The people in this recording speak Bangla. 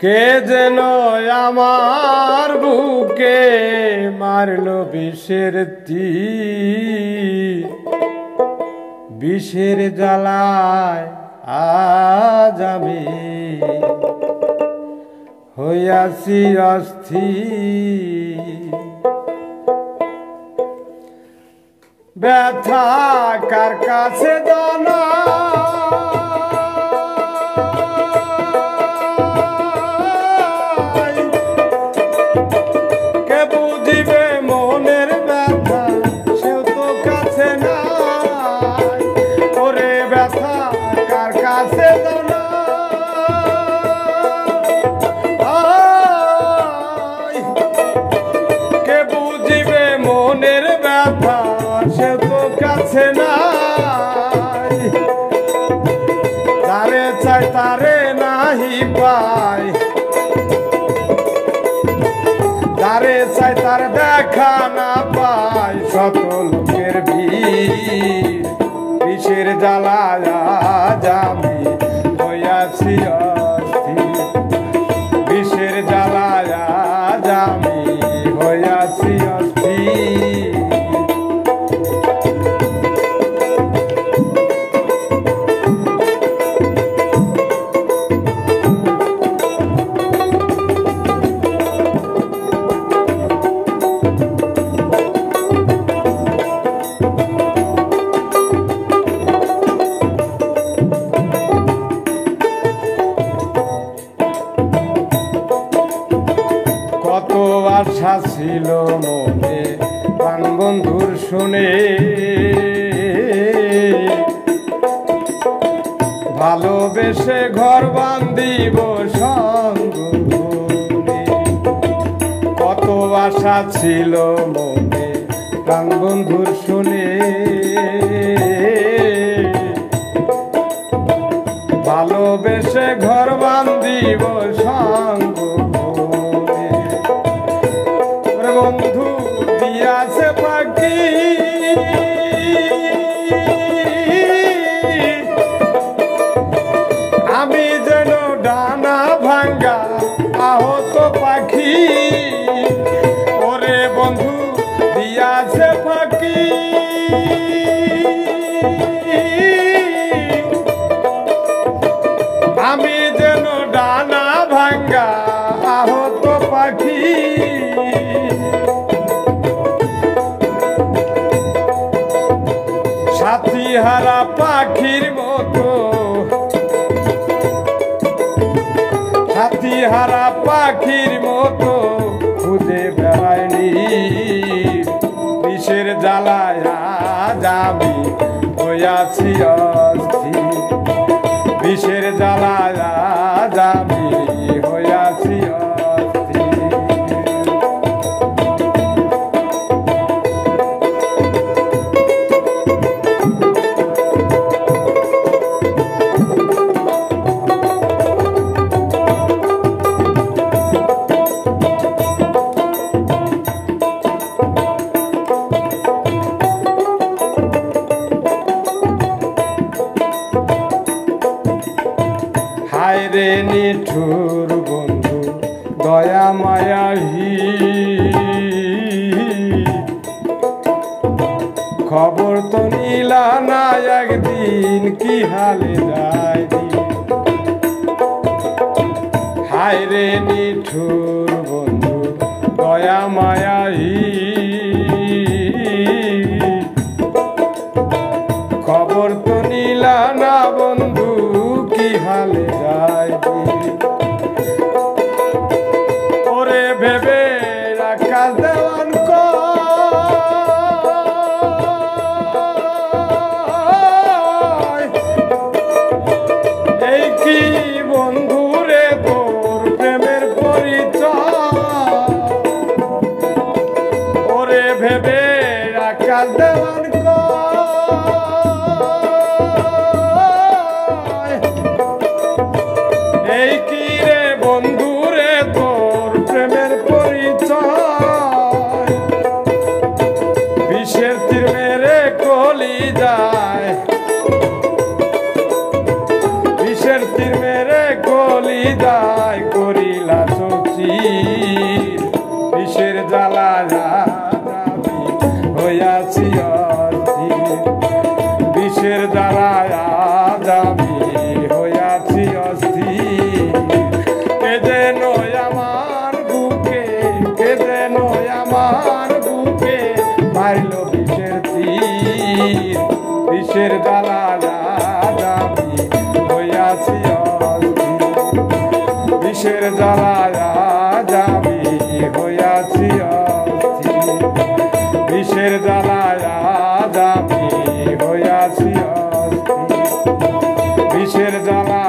কে যেন আমার বুকে মারলো বিষের তীর, বিষের জ্বালায় আজ আমি হইয়াছি অস্থির। ব্যথা কার কাছে জানা সে তো কাছে নাই, তারে চাই তারে নাহি পাই, তারে চাই তার দেখা না পাই। শত লোকের ভিড়, বিষের জ্বালায় আজ আমি হইয়াছি অস্থির, বিষের জ্বালায় আজ আমি হইয়াছি অস্থির। কত আশা ছিল মনে প্রাণ বন্ধুর শুনে, ভালোবেসে ঘর বান্ধিব সঙ্গ ভুলে। কত আশা ছিল মনে প্রাণ বন্ধুর শুনে, ভালোবেসে ঘর বান্ধিব সঙ্গ ভুলে। বন্ধু দিয়াছে পাখি, আমি যেন ডানা ভাঙ্গা আহত পাখি। ওরে বন্ধু দিয়াছে পাখি, আমি যেন ডানা ভাঙ্গা আহত পাখি। সাথী হারা পাখির মতো, সাথী হারা পাখির মতো খুঁজে বেড়ায়নি, বিষের জ্বালায় আজ আমি হইয়াছি অস্থির, বিষের জ্বালায় আজ আমি হইয়াছি অস্থির। হায়রে নিঠুর বন্ধু দয়া মায়াহি, খবর তো নিলা না একদিন কি হালে যায়। হায়রে নিঠুর বন্ধু দয়া মায়াহি, খবর তো নিলা না বন্ধু কি হালে যায়। ওরে ভেবে আকাশ দেওয়ান এই কি বন্ধু রে তোর প্রেমের পরিচয়। বিষের জ্বালায়া যাবি হইয়াছি অস্থির বিষের জ্বালায়া যাবি হইয়াছি অস্থির বিষের জ্বালায়া যাবি হইয়াছি অস্থির বিষের জ্বালা